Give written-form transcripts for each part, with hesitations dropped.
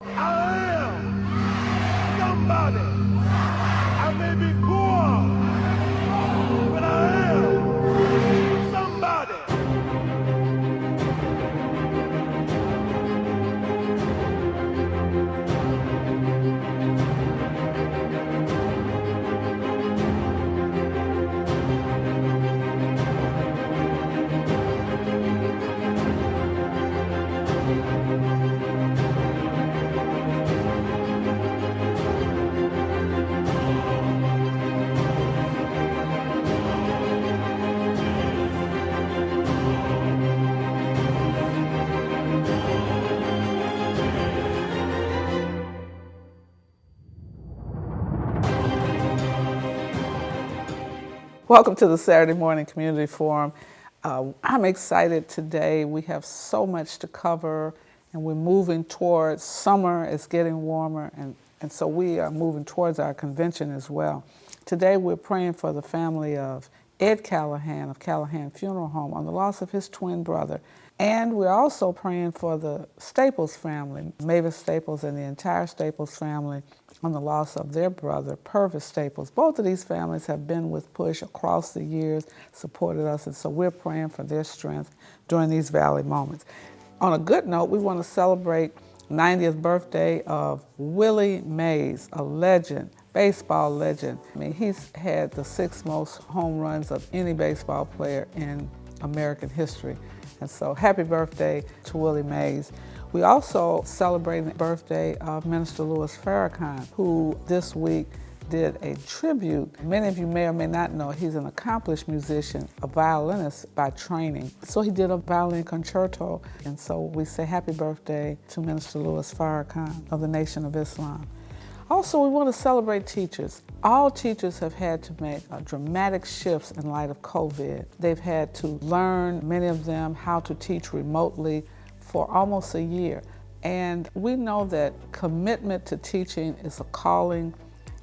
I am somebody. I may be poor, but I am somebody. Welcome to the Saturday Morning Community Forum. I'm excited today. We have so much to cover, and we're moving towards summer. It's getting warmer, and so we are moving towards our convention as well. Today we're praying for the family of Ed Callahan of Callahan Funeral Home on the loss of his twin brother. And we're also praying for the Staples family, Mavis Staples and the entire Staples family, on the loss of their brother, Purvis Staples. Both of these families have been with PUSH across the years, supported us, and so we're praying for their strength during these valley moments. On a good note, we want to celebrate 90th birthday of Willie Mays, a legend, baseball legend. I mean, he's had the 6th most home runs of any baseball player in American history. And so happy birthday to Willie Mays. We also celebrated the birthday of Minister Louis Farrakhan, who this week did a tribute. Many of you may or may not know he's an accomplished musician, a violinist by training. So he did a violin concerto, and so we say happy birthday to Minister Louis Farrakhan of the Nation of Islam. Also, we want to celebrate teachers. All teachers have had to make dramatic shifts in light of COVID. They've had to learn, many of them, how to teach remotely for almost a year. And we know that commitment to teaching is a calling,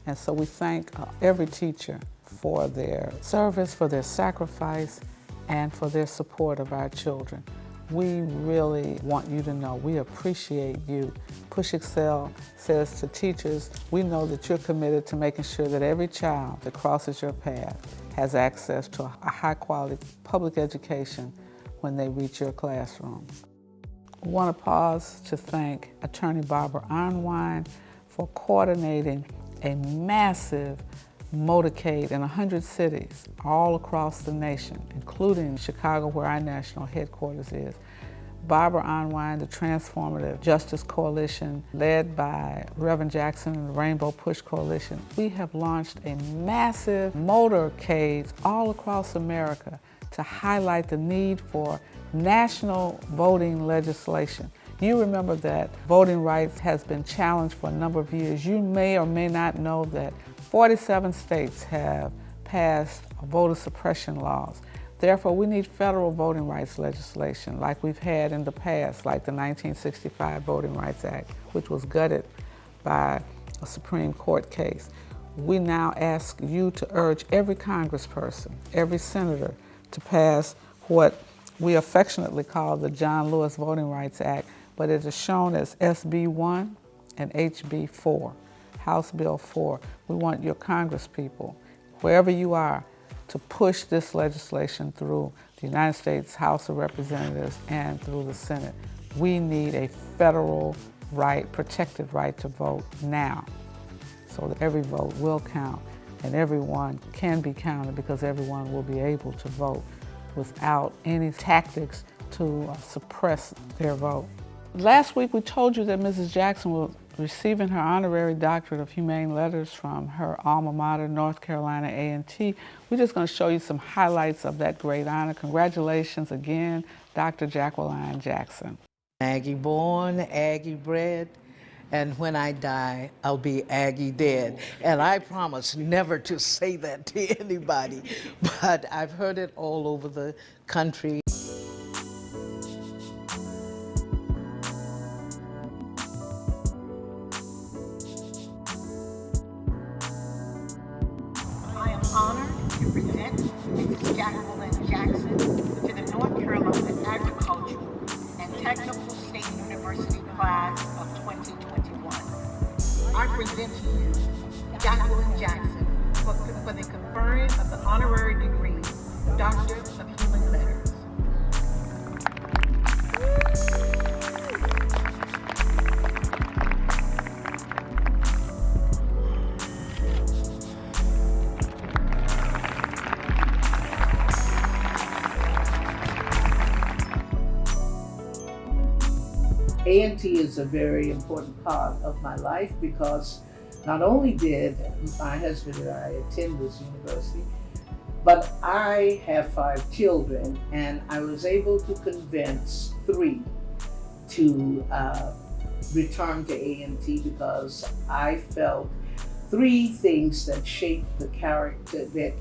and so we thank every teacher for their service, for their sacrifice, and for their support of our children. We really want you to know we appreciate you. Push Excel says to teachers, we know that you're committed to making sure that every child that crosses your path has access to a high-quality public education when they reach your classroom. We want to pause to thank Attorney Barbara Arnwine for coordinating a massive motorcade in 100 cities all across the nation, including Chicago, where our national headquarters is. Barbara Arnwine, the Transformative Justice Coalition, led by Reverend Jackson and the Rainbow Push Coalition, we have launched a massive motorcade all across America to highlight the need for national voting legislation. You remember that voting rights has been challenged for a number of years. You may or may not know that 47 states have passed voter suppression laws. Therefore, we need federal voting rights legislation like we've had in the past, like the 1965 Voting Rights Act, which was gutted by a Supreme Court case. We now ask you to urge every congressperson, every senator, to pass what we affectionately call the John Lewis Voting Rights Act, but it is shown as SB 1 and HB 4, House Bill 4. We want your congresspeople, wherever you are, to push this legislation through the United States House of Representatives and through the Senate. We need a federal right, protected right to vote now, so that every vote will count and everyone can be counted, because everyone will be able to vote without any tactics to suppress their vote. Last week we told you that Mrs. Jackson was receiving her honorary doctorate of humane letters from her alma mater, North Carolina A&T. We're just going to show you some highlights of that great honor. Congratulations again, Dr. Jacqueline Jackson. Aggie born, Aggie bred, and when I die, I'll be Aggie dead. And I promise never to say that to anybody, but I've heard it all over the country. I am honored to present Mrs. Jacqueline Jackson to the North Carolina Agricultural and Technical State State University class of 2021. I present to you Jacqueline Jackson for the conferring of the honorary degree, Doctor of Human Letters. A&T is a very important part of my life because not only did my husband and I attend this university, but I have 5 children, and I was able to convince 3 to return to A&T because I felt 3 things that shaped their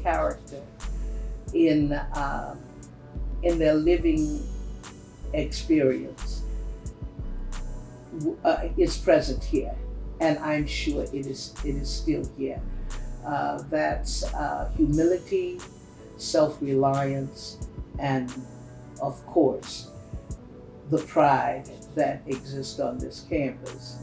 character in their living experience is present here, and I'm sure it is still here. That's humility, self-reliance, and of course, the pride that exists on this campus.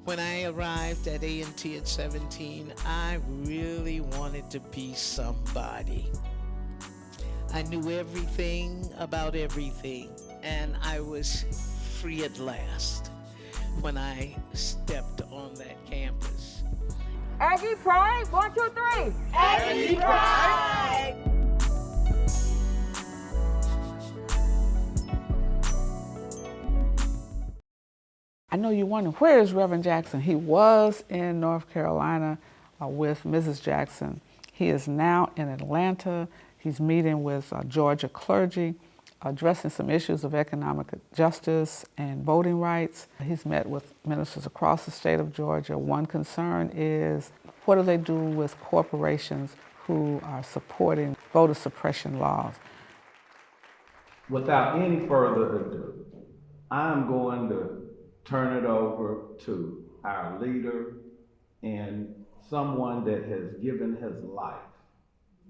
When I arrived at A&T at 17, I really wanted to be somebody. I knew everything about everything, and I was free at last when I stepped on that campus. Aggie Pride, 1, 2, 3. Aggie Pride! I know you wonder, where is Reverend Jackson? He was in North Carolina with Mrs. Jackson. He is now in Atlanta. He's meeting with Georgia clergy, addressing some issues of economic justice and voting rights. He's met with ministers across the state of Georgia. One concern is, what do they do with corporations who are supporting voter suppression laws? Without any further ado, I'm going to turn it over to our leader and someone that has given his life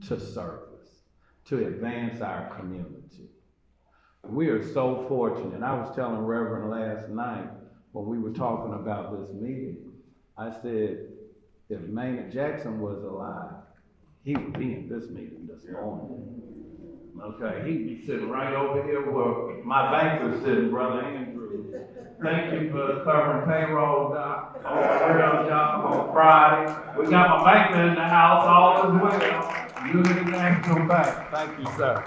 to service, to advance our community. We are so fortunate. I was telling Reverend last night when we were talking about this meeting, I said, if Maynard Jackson was alive, he would be in this meeting this morning. Okay, he'd be sitting right over here where my banker's sitting, Brother Andrew. Thank you for covering payroll, Doc, on a real job on Friday. We got my banker in the house, all is well. You and the gang come back. Thank you, sir.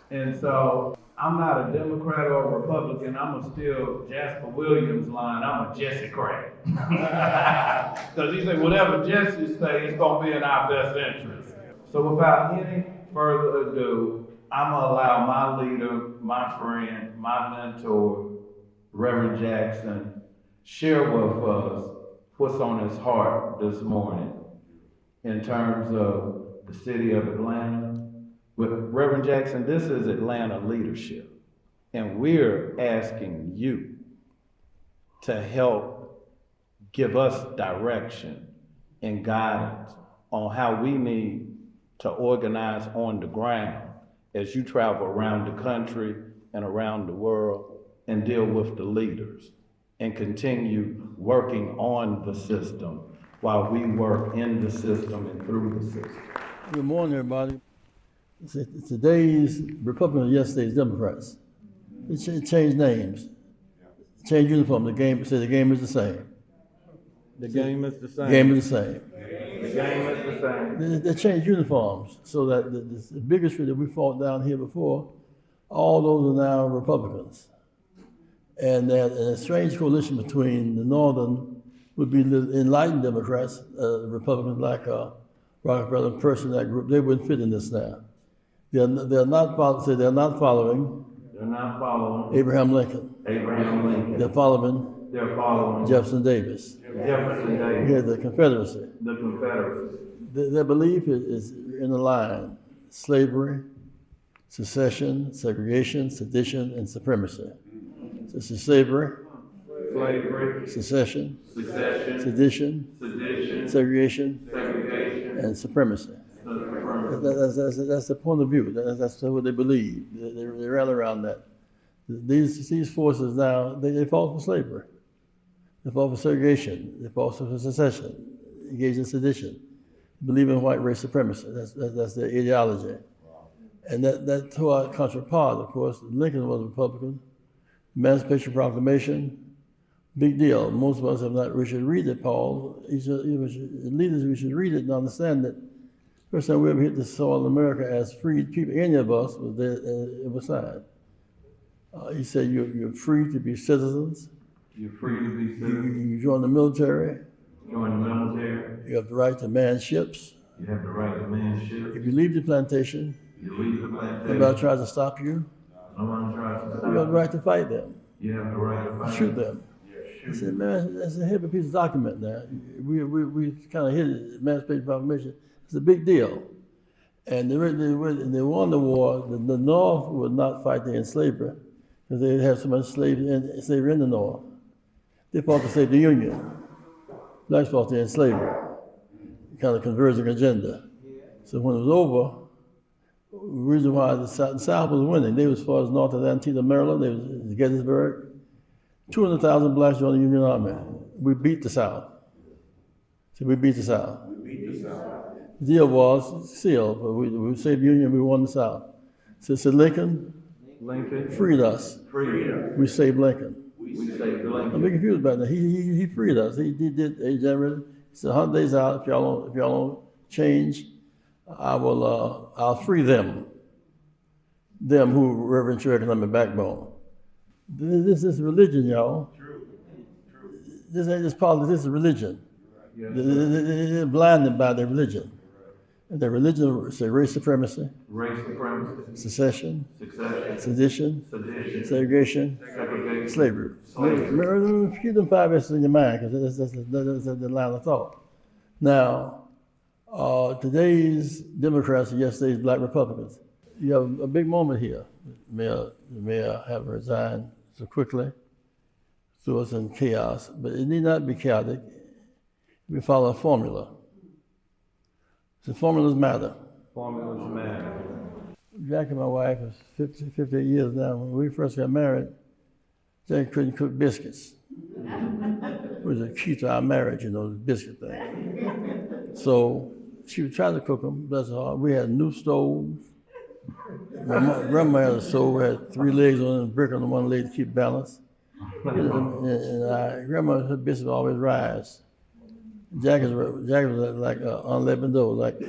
And so, I'm not a Democrat or a Republican. I'm a still Jasper Williams line. I'm a Jesse-crat. Because he said, whatever Jesse say, it's going to be in our best interest. So without any further ado, I'm going to allow my leader, my friend, my mentor, Reverend Jackson, share with us what's on his heart this morning in terms of the city of Atlanta. But Reverend Jackson, this is Atlanta leadership, and we're asking you to help give us direction and guidance on how we need to organize on the ground as you travel around the country and around the world and deal with the leaders and continue working on the system while we work in the system and through the system. Good morning, everybody. Today's Republicans, yesterday's Democrats. They changed names, changed uniform. The game said the game is the same. The game is the same. The game is the same. The game is the same. They changed uniforms so that the bigotry that we fought down here before, all those are now Republicans. And a strange coalition between the Northern would be the enlightened Democrats, Republicans like Rockefeller and Person, that group. They wouldn't fit in this now. They're not following Abraham Lincoln. They're following Jefferson Davis. Here, the Confederacy. Their belief is in a line: slavery, secession, segregation, sedition, and supremacy. So this is slavery, slavery, secession, secession, sedition, sedition, segregation, segregation, and supremacy. That's the point of view. That's what they believe. They rally around that. These forces now, they fought for slavery. They fought for segregation. They fought for secession, engaged in sedition, believe in white race supremacy. That's their ideology. And that tore our country apart, of course. Lincoln was a Republican. Emancipation Proclamation, big deal. Most of us have not, we should read it, Paul. Leaders, we should read it and understand that first time we ever hit the soil of America as freed people, any of us, was there, it was signed. He said, you're free to be citizens. You're free to be citizens. You join the military. Join the military. You have the right to man ships. You have the right to man ships. If you leave the plantation, you leave the plantation. Nobody tries to stop you. No one tries to stop you. You have the right to fight them. You have the right to fight shoot them. I said, man, that's a heavy piece of document now. We kind of hit it, Emancipation Proclamation. It's a big deal. And they won the war. The North would not fight the slavery because they had so much slavery in the North. They fought to save the Union. Blacks fought to end slavery. Kind of converging agenda. So when it was over, the reason why the South was winning, they was as far as north of Antietam, Maryland, they was Gettysburg. 200,000 blacks joined the Union Army. We beat the South. So we beat the South. The deal was sealed, but we saved the Union, we won the South. So Lincoln freed us. We saved Lincoln. We saved Lincoln. I'm confused about that. He freed us. He generated. He said 100 days out. If y'all don't change, I'll free them. Them who reverence your economic backbone. This is religion, y'all. True. This ain't just politics. This is religion. Yes. They're blinded by their religion. And their religion say race supremacy, secession, sedition, segregation, slavery. Keep them 5 S's in your mind because that's the line of thought. Now, today's Democrats and yesterday's Black Republicans, you have a big moment here. The mayor have resigned so quickly, threw us in chaos, but it need not be chaotic. We follow a formula. So formulas matter. Formulas matter. Jack and my wife is 58 years now. When we first got married, Jack couldn't cook biscuits. It was a key to our marriage, the biscuit thing. So she would try to cook them, bless her heart. We had a new stove. Grandma had a stove, had 3 legs on it, and a brick on the one leg to keep balance. And grandma, her biscuits always rise. Jack was like unleavened dough, like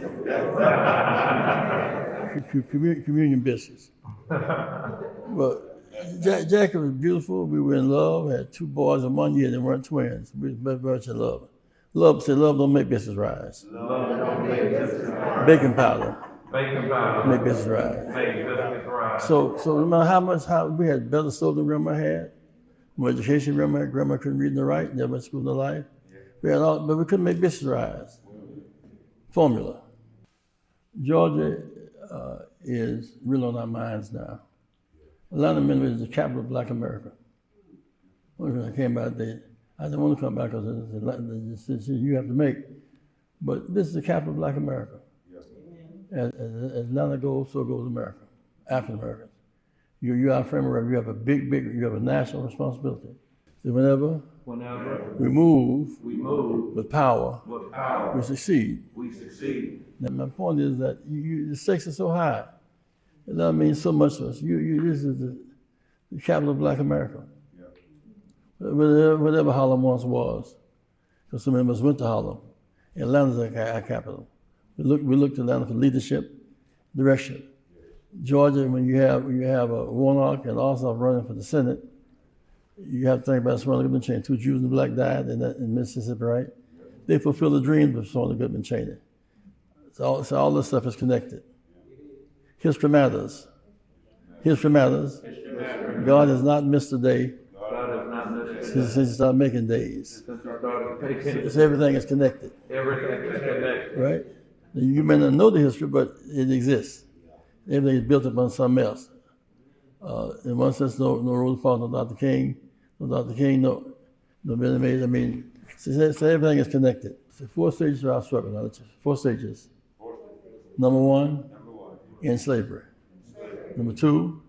communion biscuits. But Jack was beautiful. We were in love. Had 2 boys in 1 year. They weren't twins. We were very much in love. Love don't make biscuits rise. Love don't make biscuits rise. Baking powder. Baking powder. Make biscuits rise. Make biscuits rise. So no matter how we had better stove than grandma had, more education grandma couldn't read and write, never went to school in her life. We had all, but we couldn't make biscuits rise. Formula. Georgia is really on our minds now. Atlanta is the capital of Black America. When I came back, I didn't want to come back because it's a decision you have to make. But this is the capital of Black America. As Atlanta goes, so goes America, African Americans. You are a frame of reference. You have you have a national responsibility. So whenever we move with power, we succeed. Now my point is that the stakes are so high. That means so much to us. This is the capital of Black America. Whatever Harlem once was, because so many of us went to Harlem. Atlanta's our capital. We look to Atlanta for leadership, direction. Georgia, when you have a Warnock and Ossoff running for the Senate, you have to think about Smyrna Goodman Cheney. 2 Jews and a black died in Mississippi, right? They fulfilled the dreams of Smyrna Goodman Cheney. So all this stuff is connected. History matters. History matters. God has not missed a day since he started making days. So everything is connected. Everything is connected. Right? You may not know the history, but it exists. Everything is built upon something else. In one sense, no Rosa Parks, no Dr. King, no The Minute Maid, I mean, so everything is connected. So 4 stages of our struggle. Now, 4 stages. Number 1, in slavery. Number 2,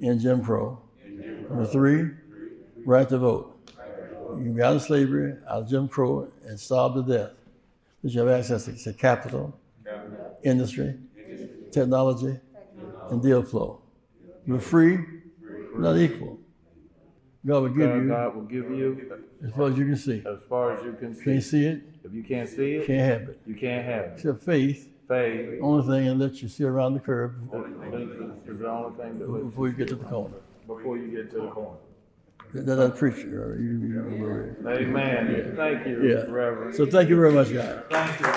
in Jim Crow. Number 3, right to vote. You got out of slavery, out of Jim Crow, and starved to death. But you have access to capital, industry, technology, and deal flow. You're free, not equal. God will give you. God will give you as far as you can see. As far as you can see. Can't see it. If you can't see it, can't have it. You can't have it. Except faith. Faith. Only thing that lets you see around the curve Is the only thing that before you get to the corner. Before you get to the corner. That preacher. Amen. Yeah. Thank you, yeah. Reverend. So thank you very much, guys. Thank you.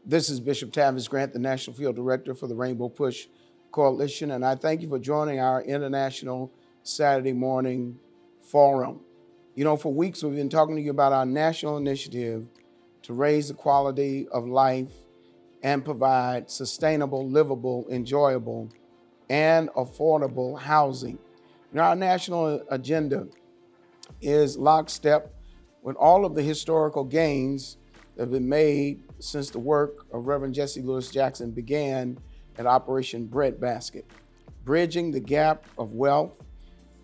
This is Bishop Tavis Grant, the National Field Director for the Rainbow Push Coalition, and I thank you for joining our International Saturday Morning Forum. You know, for weeks we've been talking to you about our national initiative to raise the quality of life and provide sustainable, livable, enjoyable, and affordable housing. Now, our national agenda is lockstep with all of the historical gains that have been made since the work of Reverend Jesse Lewis Jackson began at Operation Breadbasket, bridging the gap of wealth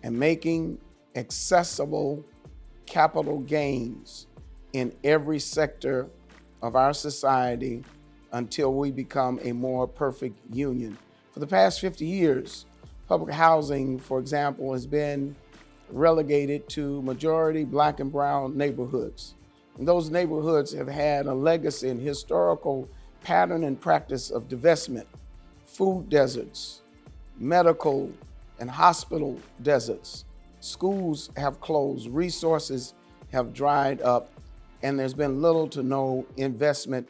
and making accessible capital gains in every sector of our society until we become a more perfect union. For the past 50 years, public housing, for example, has been relegated to majority Black and brown neighborhoods. And those neighborhoods have had a legacy and historical pattern and practice of divestment, food deserts, medical and hospital deserts. Schools have closed, resources have dried up, and there's been little to no investment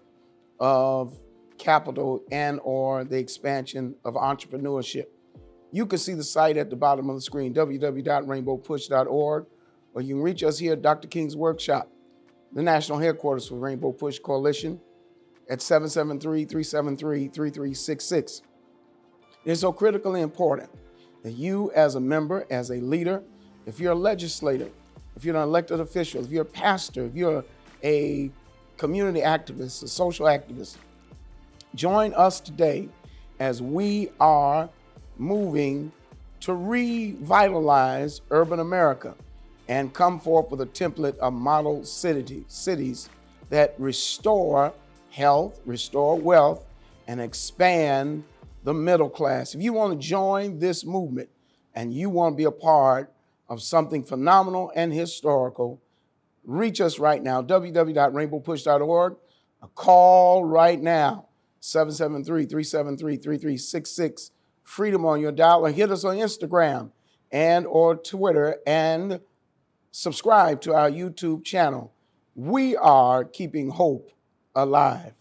of capital and or the expansion of entrepreneurship. You can see the site at the bottom of the screen, www.rainbowpush.org, or you can reach us here at Dr. King's Workshop, the national headquarters for Rainbow Push Coalition, at 773-373-3366. It's so critically important that you as a member, as a leader, if you're a legislator, if you're an elected official, if you're a pastor, if you're a community activist, a social activist, join us today as we are moving to revitalize urban America and come forth with a template of model cities that restore health, restore wealth, and expand the middle class. If you want to join this movement and you want to be a part of something phenomenal and historical, reach us right now, www.rainbowpush.org. A call right now, 773-373-3366. Freedom on your dial, or hit us on Instagram and or Twitter, and subscribe to our YouTube channel. We are keeping hope alive.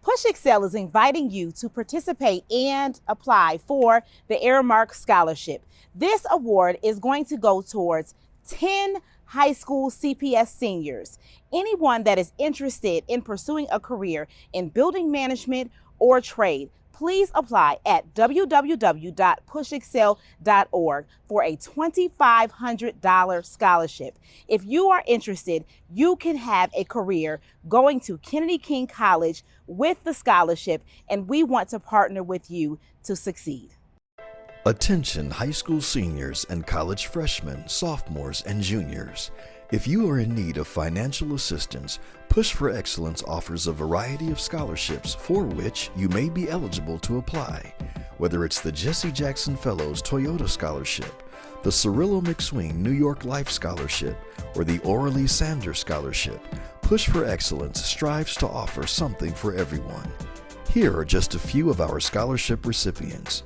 Push Excel is inviting you to participate and apply for the Aramark Scholarship. This award is going to go towards 10 high school CPS seniors. Anyone that is interested in pursuing a career in building management or trade, please apply at www.pushexcel.org for a $2,500 scholarship. If you are interested, you can have a career going to Kennedy King College with the scholarship, and we want to partner with you to succeed. Attention high school seniors and college freshmen, sophomores, and juniors. If you are in need of financial assistance, Push for Excellence offers a variety of scholarships for which you may be eligible to apply. Whether it's the Jesse Jackson Fellows Toyota Scholarship, the Cirillo McSween New York Life Scholarship, or the Oralee Sanders Scholarship, Push for Excellence strives to offer something for everyone. Here are just a few of our scholarship recipients: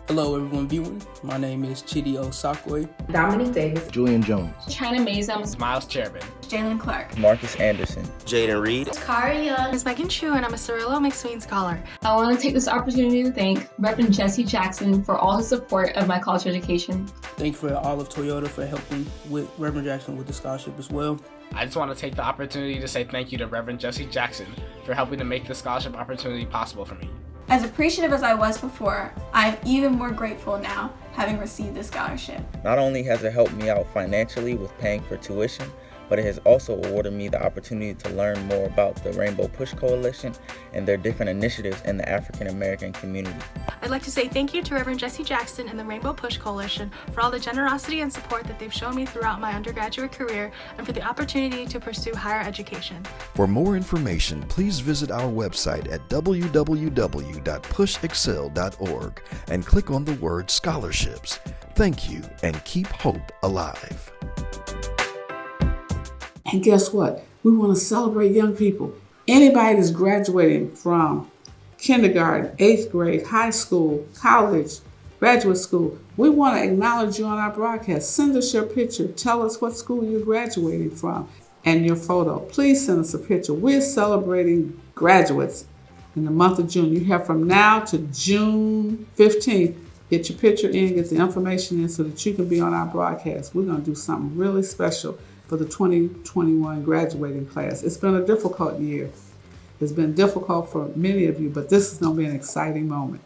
Hello everyone viewing, my name is Chidi Osakwe. Dominique Davis. Julian Jones. China Mazum. Miles Chairman. Jalen Clark. Marcus Anderson. Jaden Reed. Kari Young. Ms. Megan Chu, and I'm a Cirillo McSween Scholar. I want to take this opportunity to thank Reverend Jesse Jackson for all his support of my college education. Thank you for Olive Toyota for helping with Reverend Jackson with the scholarship as well. I just want to take the opportunity to say thank you to Reverend Jesse Jackson for helping to make the scholarship opportunity possible for me. As appreciative as I was before, I'm even more grateful now having received this scholarship. Not only has it helped me out financially with paying for tuition, but it has also awarded me the opportunity to learn more about the Rainbow Push Coalition and their different initiatives in the African American community. I'd like to say thank you to Reverend Jesse Jackson and the Rainbow Push Coalition for all the generosity and support that they've shown me throughout my undergraduate career and for the opportunity to pursue higher education. For more information, please visit our website at www.pushexcel.org and click on the word scholarships. Thank you and keep hope alive. And guess what? We want to celebrate young people. Anybody that's graduating from kindergarten, 8th grade, high school, college, graduate school, we want to acknowledge you on our broadcast. Send us your picture. Tell us what school you're graduating from and your photo. Please send us a picture. We're celebrating graduates in the month of June. You have from now to June 15th. Get your picture in, get the information in so that you can be on our broadcast. We're going to do something really special for the 2021 graduating class. It's been a difficult year. It's been difficult for many of you, but this is going to be an exciting moment.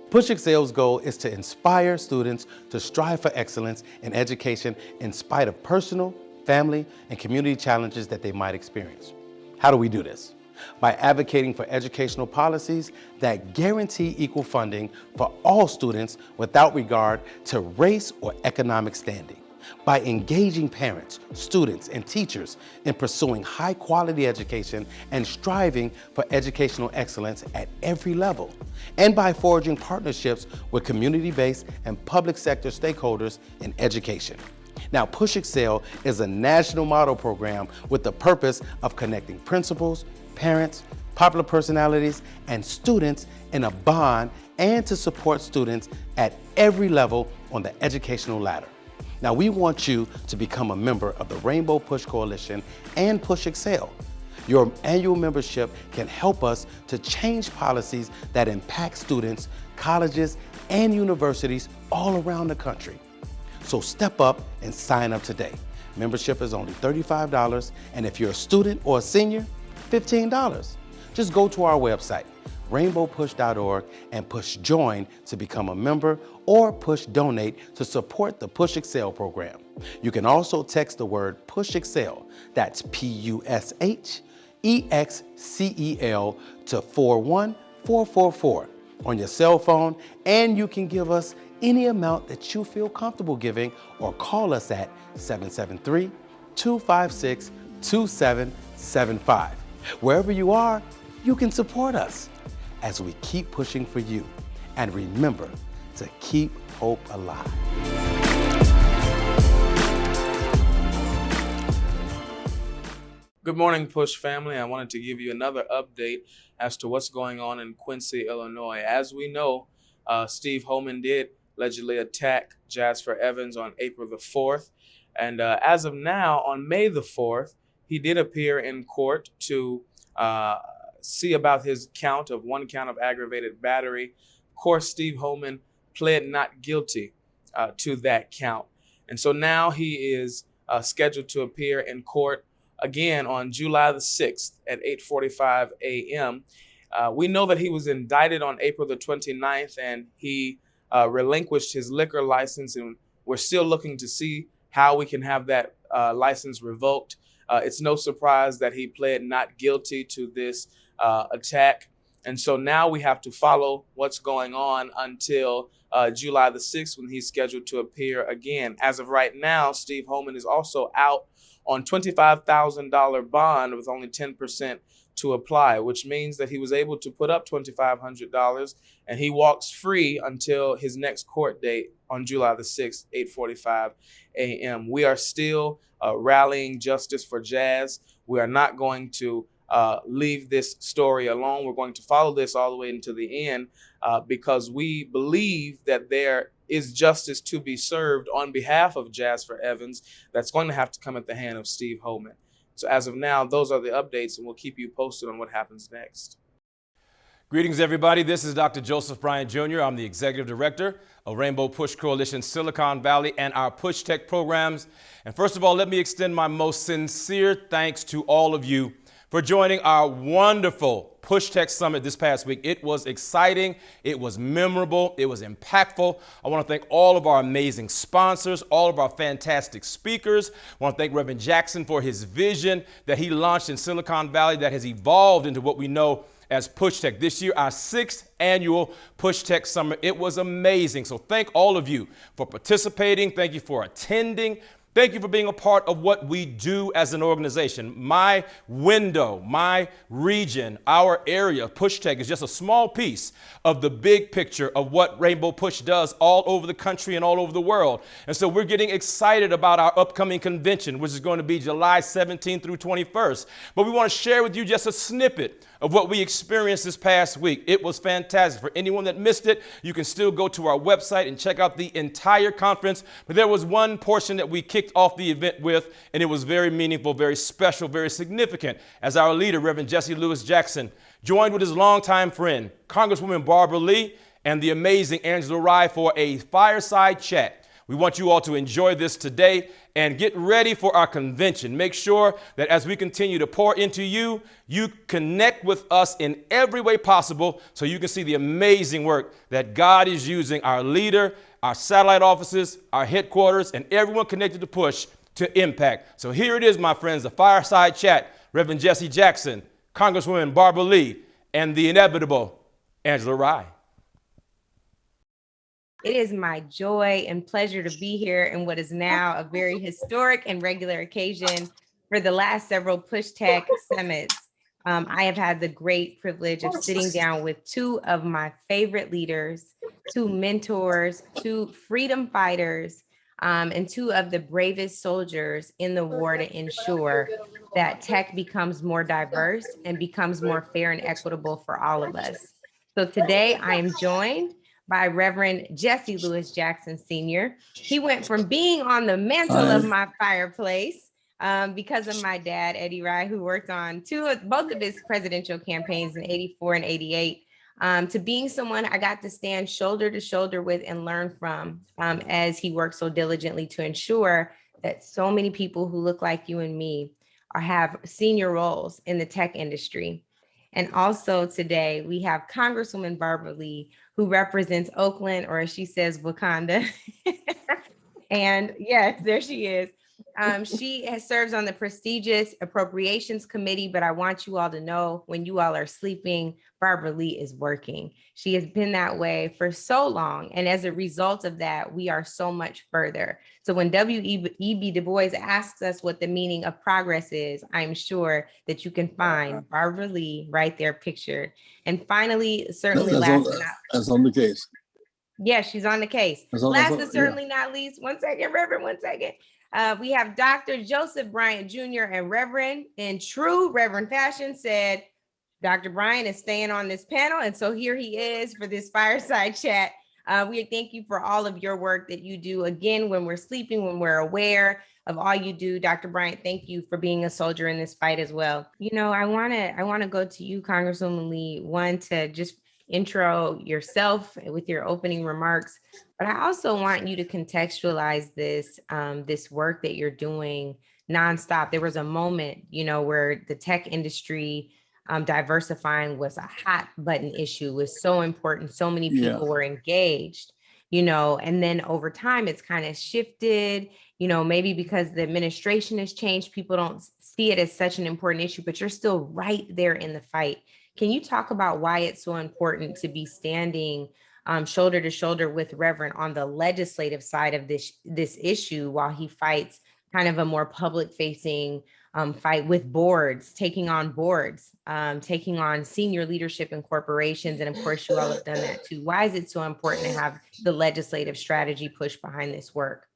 Push Excel's goal is to inspire students to strive for excellence in education in spite of personal, family, and community challenges that they might experience. How do we do this? By advocating for educational policies that guarantee equal funding for all students without regard to race or economic standing. By engaging parents, students, and teachers in pursuing high-quality education and striving for educational excellence at every level, and by forging partnerships with community-based and public sector stakeholders in education. Now, Push Excel is a national model program with the purpose of connecting principals, parents, popular personalities, and students in a bond and to support students at every level on the educational ladder. Now, we want you to become a member of the Rainbow Push Coalition and Push Excel. Your annual membership can help us to change policies that impact students, colleges, and universities all around the country. So step up and sign up today. Membership is only $35, and if you're a student or a senior, $15. Just go to our website, rainbowpush.org, and push join to become a member or push donate to support the Push Excel program. You can also text the word Push Excel, that's PUSHEXCEL, to 41444 on your cell phone, and you can give us any amount that you feel comfortable giving or call us at 773-256-2775. Wherever you are, you can support us as we keep pushing for you. And remember to keep hope alive. Good morning, Push family. I wanted to give you another update as to what's going on in Quincy, Illinois. As we know, Steve Holman did allegedly attack Jasper Evans on April the 4th. And as of now, on May the 4th, he did appear in court to see about his one count of aggravated battery. Of course, Steve Holman pled not guilty to that count. And so now he is scheduled to appear in court again on July the 6th at 8:45 a.m. We know that he was indicted on April the 29th, and he relinquished his liquor license, and we're still looking to see how we can have that license revoked. It's no surprise that he pled not guilty to this attack. And so now we have to follow what's going on until July the 6th, when he's scheduled to appear again. As of right now, Steve Holman is also out on $25,000 bond with only 10% to apply, which means that he was able to put up $2,500, and he walks free until his next court date on July the 6th, 8:45 a.m. We are still rallying justice for Jazz. We are not going to leave this story alone. We're going to follow this all the way into the end because we believe that there is justice to be served on behalf of Jasper Evans that's going to have to come at the hand of Steve Homan. So as of now, those are the updates, and we'll keep you posted on what happens next. Greetings, everybody. This is Dr. Joseph Bryant Jr. I'm the Executive Director of Rainbow Push Coalition Silicon Valley and our Push Tech programs. And first of all, let me extend my most sincere thanks to all of you for joining our wonderful Push Tech Summit this past week. It was exciting, it was memorable, it was impactful. I want to thank all of our amazing sponsors, all of our fantastic speakers. I want to thank Reverend Jackson for his vision that he launched in Silicon Valley that has evolved into what we know as Push Tech. This year, our 6th annual Push Tech Summit. It was amazing. So thank all of you for participating. Thank you for attending. Thank you for being a part of what we do as an organization. My window, my region, our area, Push Tech, is just a small piece of the big picture of what Rainbow Push does all over the country and all over the world. And so we're getting excited about our upcoming convention, which is going to be July 17th through 21st. But we want to share with you just a snippet of what we experienced this past week. It was fantastic. For anyone that missed it, you can still go to our website and check out the entire conference. But there was one portion that we kicked off the event with, and it was very meaningful, very special, very significant, as our leader, Reverend Jesse Lewis Jackson, joined with his longtime friend, Congresswoman Barbara Lee, and the amazing Angela Rye for a fireside chat. We want you all to enjoy this today and get ready for our convention. Make sure that as we continue to pour into you, you connect with us in every way possible so you can see the amazing work that God is using our leader, our satellite offices, our headquarters, and everyone connected to Push to impact. So here it is, my friends, the fireside chat. Reverend Jesse Jackson, Congresswoman Barbara Lee, and the inevitable Angela Rye. It is my joy and pleasure to be here in what is now a very historic and regular occasion for the last several Push Tech summits. I have had the great privilege of sitting down with 2 of my favorite leaders, 2 mentors, 2 freedom fighters, and 2 of the bravest soldiers in the war to ensure that tech becomes more diverse and becomes more fair and equitable for all of us. So today I am joined by Reverend Jesse Lewis Jackson Sr. He went from being on the mantle of my fireplace because of my dad, Eddie Rye, who worked on both of his presidential campaigns in '84 and '88, to being someone I got to stand shoulder to shoulder with and learn from as he worked so diligently to ensure that so many people who look like you and me have senior roles in the tech industry. And also today we have Congresswoman Barbara Lee, who represents Oakland, or as she says, Wakanda. And yes, there she is. She serves on the prestigious Appropriations Committee, but I want you all to know when you all are sleeping, Barbara Lee is working. She has been that way for so long. And as a result of that, we are so much further. So when W.E.B. Du Bois asks us what the meaning of progress is, I'm sure that you can find Barbara Lee right there pictured. And finally, certainly that's on the case. Yes, she's on the case. Last but certainly not least, one second, Reverend, one second. We have Dr. Joseph Bryant Jr. and Reverend, in true Reverend fashion, said, Dr. Bryant is staying on this panel. And so here he is for this fireside chat. We thank you for all of your work that you do. Again, when we're sleeping, when we're aware of all you do, Dr. Bryant, thank you for being a soldier in this fight as well. You know, I want to go to you, Congresswoman Lee, one, to just intro yourself with your opening remarks, but I also want you to contextualize this this work that you're doing nonstop. There was a moment, you know, where the tech industry diversifying was a hot button issue, was so important. So many people were engaged, you know, and then over time it's kind of shifted, you know, maybe because the administration has changed, people don't see it as such an important issue, but you're still right there in the fight. Can you talk about why it's so important to be standing shoulder to shoulder with Reverend on the legislative side of this issue while he fights kind of a more public facing fight with boards, taking on senior leadership in corporations. And of course, you all have done that too. Why is it so important to have the legislative strategy push behind this work?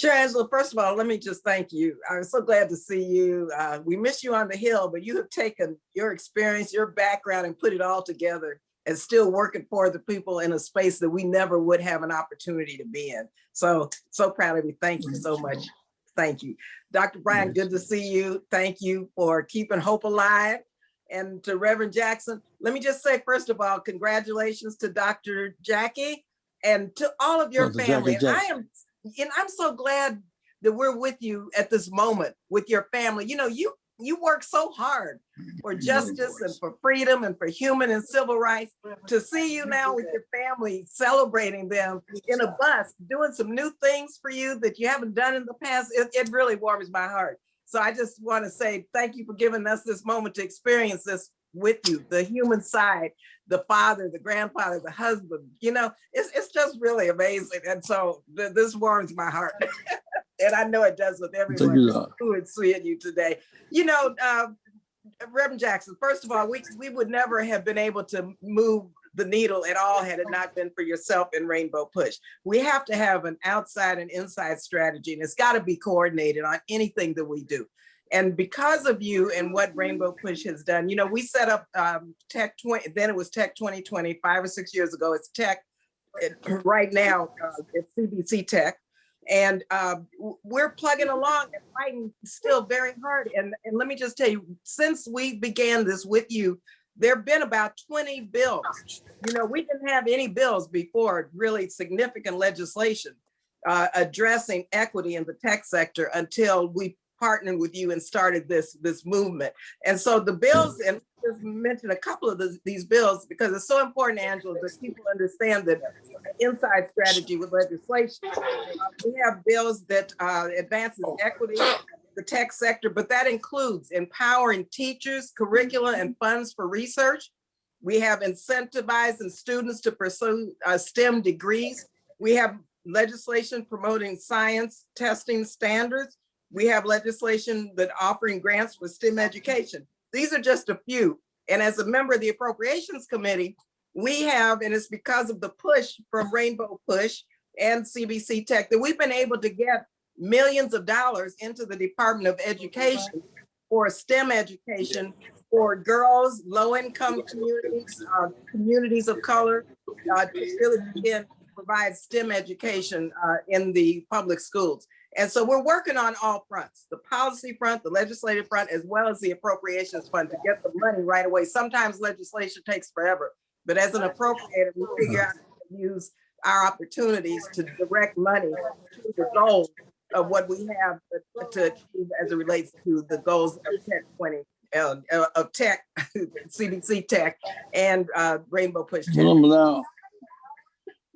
Chair Angela, first of all, let me just thank you. I'm so glad to see you. We miss you on the Hill, but you have taken your experience, your background, and put it all together and still working for the people in a space that we never would have an opportunity to be in. So proud of you. Thank you so much. Thank you. Dr. Bryant, good to see you. Thank you for keeping hope alive. And to Reverend Jackson, let me just say, first of all, congratulations to Dr. Jackie and to all of your Dr. family. Jackie I'm so glad that we're with you at this moment with your family. You know, you work so hard for justice and for freedom and for human and civil rights. To see you now with your family celebrating them in a bus, doing some new things for you that you haven't done in the past, it really warms my heart. So I just want to say thank you for giving us this moment to experience this with you, the human side, the father, the grandfather, the husband, you know, it's just really amazing. And so this warms my heart. And I know it does with everyone who is seeing you today. You know, Reverend Jackson, first of all, we would never have been able to move the needle at all had it not been for yourself and Rainbow Push. We have to have an outside and inside strategy, and it's got to be coordinated on anything that we do. And because of you and what Rainbow Push has done, you know, we set up Tech 20, then it was Tech 2020, 5 or 6 years ago. It's Tech, right now, it's CBC Tech. And we're plugging along and fighting still very hard. And let me just tell you, since we began this with you, there have been about 20 bills. You know, we didn't have any bills before, really significant legislation addressing equity in the tech sector until we partnered with you and started this movement. And so the bills, and just mention a couple of these bills because it's so important, Angela, that people understand that inside strategy with legislation. We have bills that advances equity in the tech sector, but that includes empowering teachers, curricula, and funds for research. We have incentivizing students to pursue STEM degrees. We have legislation promoting science testing standards. We have legislation that offering grants for STEM education. These are just a few. And as a member of the Appropriations Committee, we have, and it's because of the push from Rainbow Push and CBC Tech, that we've been able to get millions of dollars into the Department of Education for STEM education for girls, low-income communities, communities of color, to really begin to provide STEM education in the public schools. And so we're working on all fronts, the policy front, the legislative front, as well as the appropriations fund to get the money right away. Sometimes legislation takes forever, but as an appropriator, we figure out how to use our opportunities to direct money to the goals of what we have to achieve as it relates to the goals of Tech 20, of Tech, CBC Tech, and Rainbow Push Tech. Now,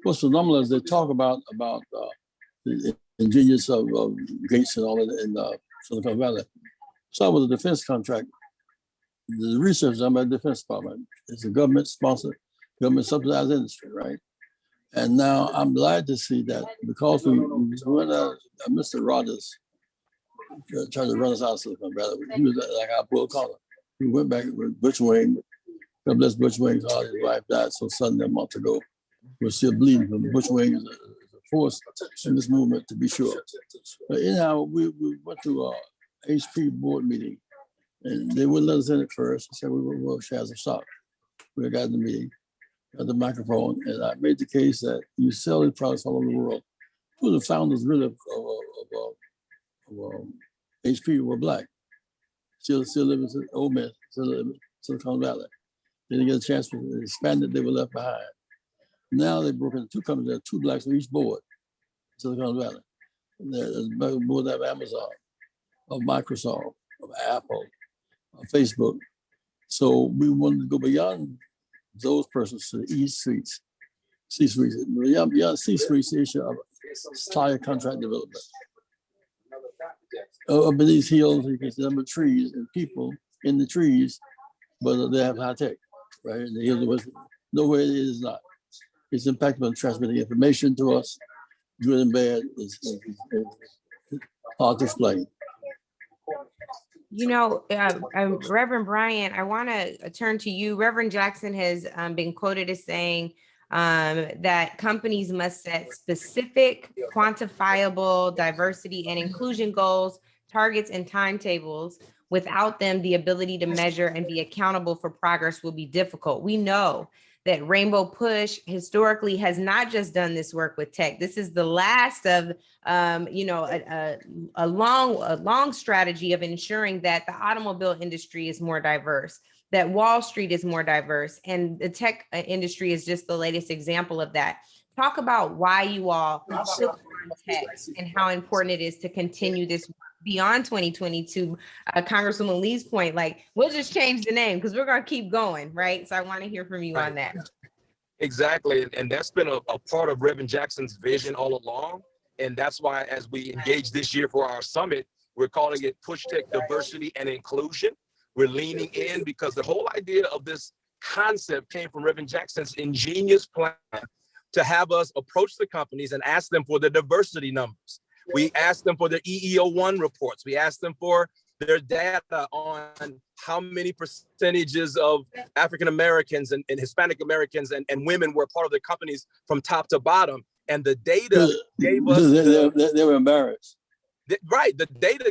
what's phenomenal is they talk about the ingenious of Gates and all that in Silicon Valley. So with a defense contract, the research done by the Defense Department. It's a government-sponsored, government-subsidized industry, right? And now I'm glad to see that because we went Mr. Rogers tried to run us out of Silicon Valley. He was like our Bull Connor. We went back with Butch Wing. God bless Butch Wing. His wife died so suddenly a month ago. We're still bleeding from Butch Wing is a force in this movement, to be sure. But anyhow, we went to a HP board meeting, and they wouldn't let us in at first. They said we were shares of stock. We got in the meeting, got the microphone, and I made the case that you sell these products all over the world. Two of the founders really of HP were black. Still living in old men, still live in Silicon Valley. They didn't get a chance to expand it, they were left behind. Now they broke into two companies. There are two blacks on each board, Silicon Valley. There's board of Amazon, of Microsoft, of Apple, of Facebook. So we wanted to go beyond those persons to the C-suites. Beyond C-suites, the issue of supplier contract development. Up in these hills, you can see number of trees and people in the trees, but they have high tech, right? And the hills, nowhere it is not. It's impactful on transmitting information to us, good and bad, is hard to explain. You know, Reverend Bryant, I want to turn to you. Reverend Jackson has been quoted as saying, that companies must set specific, quantifiable diversity and inclusion goals, targets, and timetables. Without them, the ability to measure and be accountable for progress will be difficult. We know that Rainbow Push historically has not just done this work with tech. This is the last of, a long strategy of ensuring that the automobile industry is more diverse, that Wall Street is more diverse, and the tech industry is just the latest example of that. Talk about why you all took on tech and how important it is to continue this beyond 2022. Congresswoman Lee's point, like, we'll just change the name because we're going to keep going, right? So I want to hear from you on that. Exactly. And that's been a part of Reverend Jackson's vision all along. And that's why, as we engage this year for our summit, we're calling it Push Tech Diversity and Inclusion. We're leaning in because the whole idea of this concept came from Reverend Jackson's ingenious plan to have us approach the companies and ask them for the diversity numbers. We asked them for their EEO-1 reports. We asked them for their data on how many percentages of African Americans and Hispanic Americans and women were part of the companies from top to bottom. And the data gave us they were embarrassed. Right. The data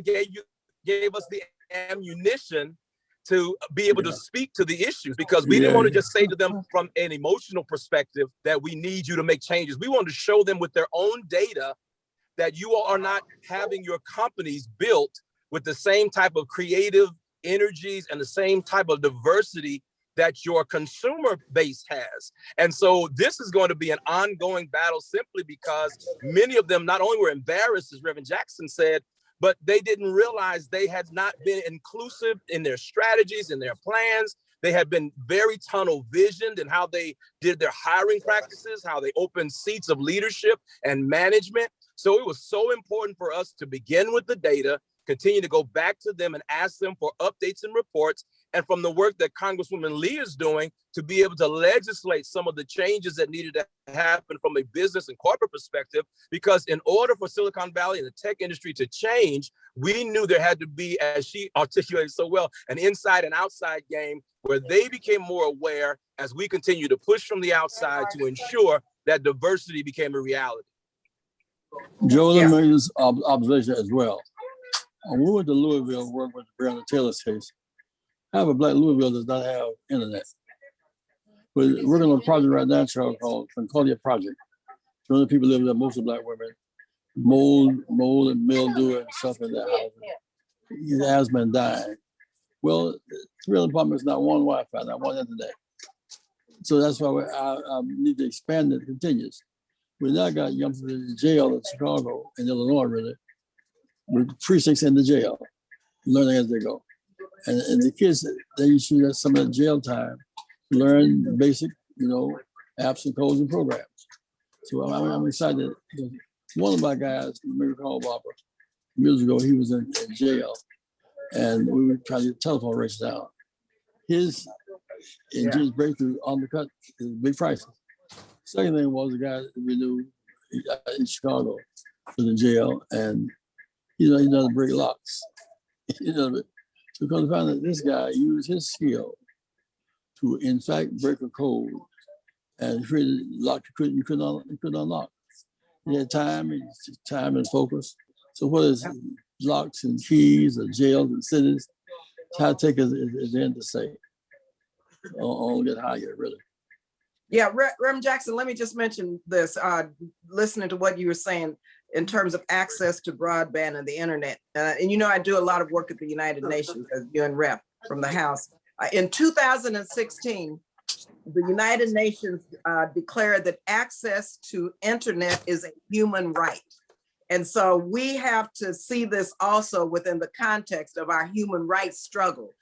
gave us the ammunition to be able to speak to the issues, because we didn't want to just say to them from an emotional perspective that we need you to make changes. We wanted to show them with their own data that you all are not having your companies built with the same type of creative energies and the same type of diversity that your consumer base has. And so this is going to be an ongoing battle, simply because many of them not only were embarrassed, as Reverend Jackson said, but they didn't realize they had not been inclusive in their strategies, in their plans. They had been very tunnel visioned in how they did their hiring practices, how they opened seats of leadership and management. So it was so important for us to begin with the data, continue to go back to them and ask them for updates and reports, and from the work that Congresswoman Lee is doing, to be able to legislate some of the changes that needed to happen from a business and corporate perspective. Because in order for Silicon Valley and the tech industry to change, we knew there had to be, as she articulated so well, an inside and outside game where they became more aware as we continue to push from the outside to ensure that diversity became a reality. Joe, let me make this observation as well. When we went to Louisville and worked with Breonna Taylor's case, half of Black Louisville does not have internet. We're working on a project right now called Concordia Project. So the people live there, mostly Black women, mold and mildew and stuff in their houses. His asthma and dying. Well, 3 other apartments, not one Wi-Fi, not one internet. So that's why I need to expand it continuous. We now got youngsters in jail in Chicago, in Illinois, really, with precincts in the jail, learning as they go. And the kids, they usually get some of the jail time, learn basic, apps and codes and programs. So I'm excited. One of my guys, you may recall, Barbara, years ago, he was in jail, and we were trying to get telephone rates down. His ingenious breakthrough undercut his big prices. Second thing was the guy that we knew in Chicago was in jail, and he doesn't break locks. So because I found that this guy used his skill to, in fact, break a code and create a lock you couldn't unlock. He had time and focus. So what is locks and keys or jails and cities, high tech is the end to say. I'll get higher, really. Yeah, Reverend Jackson, let me just mention this, listening to what you were saying in terms of access to broadband and the internet. And I do a lot of work at the United Nations as UN rep from the House. In 2016, the United Nations declared that access to internet is a human right. And so we have to see this also within the context of our human rights struggle,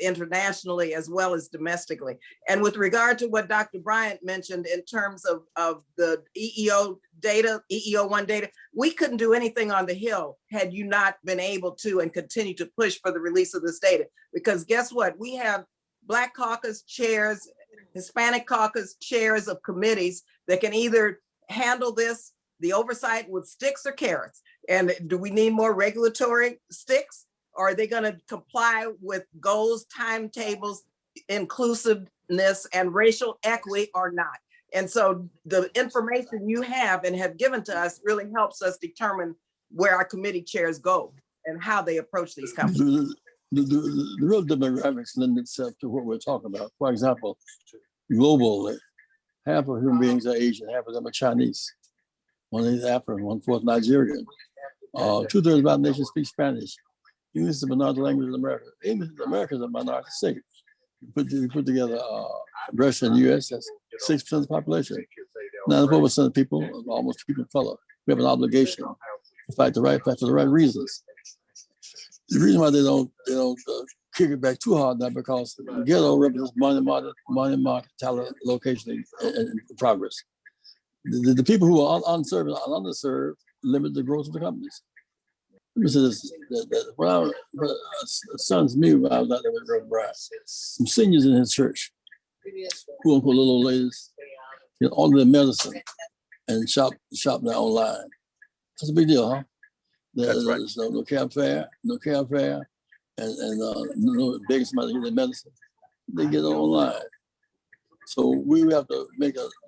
internationally as well as domestically. And with regard to what Dr. Bryant mentioned in terms of the EEO data, EEO-1 data, we couldn't do anything on the Hill had you not been able to and continue to push for the release of this data. Because guess what? We have Black caucus chairs, Hispanic caucus chairs of committees that can either handle this, the oversight with sticks or carrots. And do we need more regulatory sticks? Or are they going to comply with goals, timetables, inclusiveness, and racial equity or not? And so the information you have and have given to us really helps us determine where our committee chairs go and how they approach these companies. The real demographics lend itself to what we're talking about. For example, globally, half of human beings are Asian, half of them are Chinese. One is African, 1/4 Nigerian. 2/3 of our nation speak Spanish. English is the minority language in America. English in America is a minority state. You put together Russia and the US, that's 6% of the population. 94% of people, almost people of color. We have an obligation to fight for the right reasons. The reason why they don't kick it back too hard now because the ghetto represents money market, talent, location, and progress. The people who are unserved and underserved limit the growth of the companies. Let me say this: when son's me when I was out there with Reverend Brian, some seniors in his church, quote unquote little old ladies, order their medicine and shop now online. That's a big deal, huh? There's no cab fare, and no begging somebody to get their medicine. They get it online. So we have to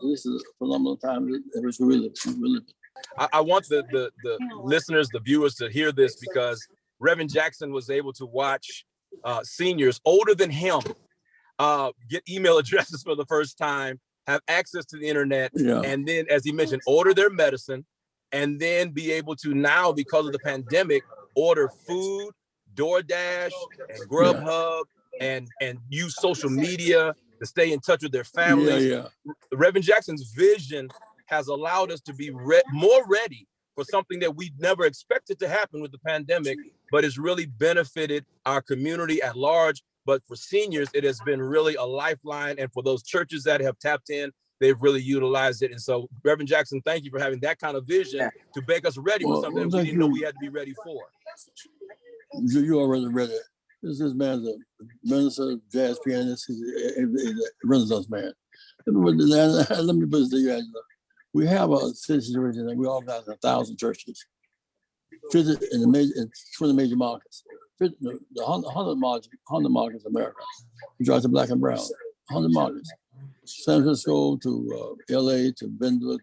this is a phenomenal time in which we live. I want the listeners, the viewers to hear this because Reverend Jackson was able to watch seniors older than him get email addresses for the first time, have access to the internet, and then, as he mentioned, order their medicine, and then be able to now, because of the pandemic, order food, DoorDash, and Grubhub, and use social media to stay in touch with their families. Reverend Jackson's vision has allowed us to be more ready for something that we never expected to happen with the pandemic, but it's really benefited our community at large. But for seniors, it has been really a lifeline. And for those churches that have tapped in, they've really utilized it. And so, Reverend Jackson, thank you for having that kind of vision to make us ready for something that we didn't know we had to be ready for. You already ready. This man's a minister, jazz pianist. He's a Renaissance man. Let me put this to you, Angela. We have a situation that we organize 1,000 churches, 50 in 20 major markets. The 100 markets in America. We drive to Black and Brown, 100 markets. San Francisco to LA to Denver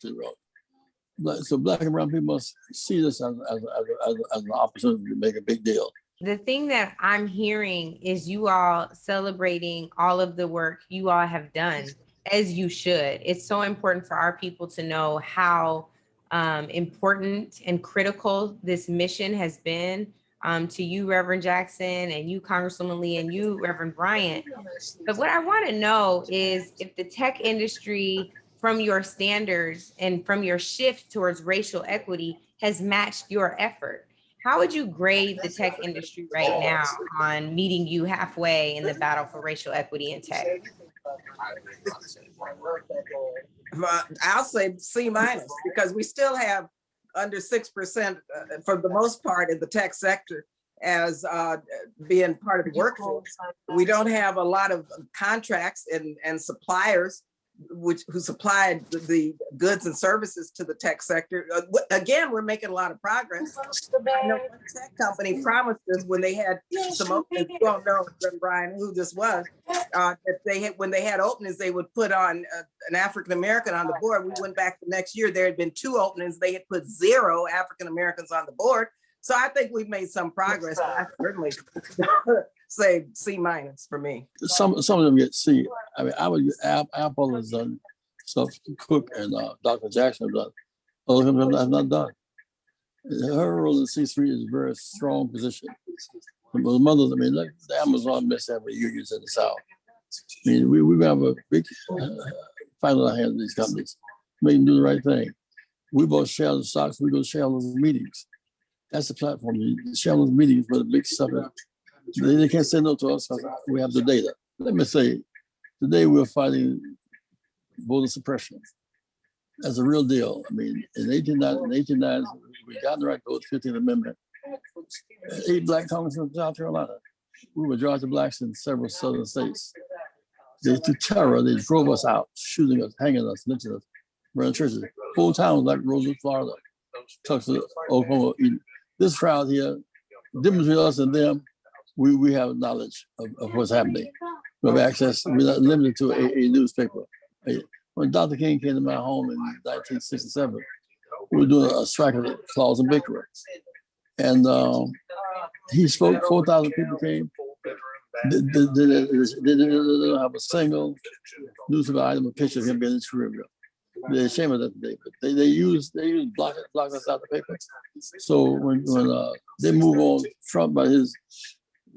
so Black and Brown people must see this as an opportunity to make a big deal. The thing that I'm hearing is you all celebrating all of the work you all have done, as you should. It's so important for our people to know how important and critical this mission has been to you, Reverend Jackson, and you, Congresswoman Lee, and you, Reverend Bryant. But what I want to know is if the tech industry, from your standards and from your shift towards racial equity, has matched your effort. How would you grade the tech industry right now on meeting you halfway in the battle for racial equity in tech? I'll say C- because we still have under 6% for the most part in the tech sector as being part of the workforce. We don't have a lot of contracts and suppliers who supplied the goods and services to the tech sector. Again, we're making a lot of progress. I know one tech company promised us when they had some openings, you don't know, Brian, who this was, that when they had openings, they would put on an African-American on the board. We went back the next year, there had been 2 openings. They had put 0 African-Americans on the board. So I think we've made some progress. I certainly say C- for me. Some of them get C. I mean, Apple has done stuff. Cook and Dr. Jackson have done. Other companies have not done. Her role in C-suite is a very strong position. The mothers, I mean, look, the Amazon mess every unions in the South. I mean, we have a big fight on our hands with these companies. Make them do the right thing. We both share the stocks. We go to shareholders meetings. That's the platform. The shareholders meetings for the big stuff. They can't say no to us because we have the data. Let me say, today we're fighting voter suppression. That's a real deal. I mean, in 1890, we got the right to vote, 15th Amendment. 8 Black congressmen from South Carolina. We were majority blacks in several southern states. They took terror. They drove us out, shooting us, hanging us, lynching us, burning churches. Whole towns like Rosewood, Florida, Tucson, Oklahoma. This crowd here, the difference between us and them, we have knowledge of what's happening. We have access. We're not limited to a newspaper. when Dr. King came to my home in 1967, we were doing a strike at the Claus and Bakery. And he spoke, 4,000 people came. They didn't have a single newspaper item or picture of him being in Cherubia. They're ashamed of that today, but they use blockers out the paper. So when they move on Trump by his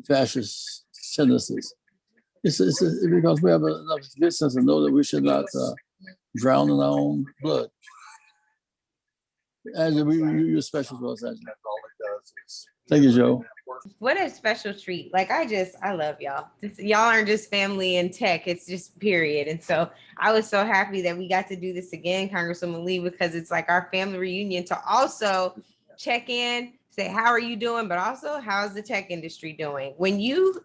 fascist tendencies, it's because we have enough good sense to know that we should not drown in our own blood. Angela, you're special to us, Angela. Thank you, Joe. What a special treat. Like, I love y'all. Y'all aren't just family in tech, it's just period. And so I was so happy that we got to do this again, Congresswoman Lee, because it's like our family reunion to also check in, say, how are you doing? But also, how's the tech industry doing? When you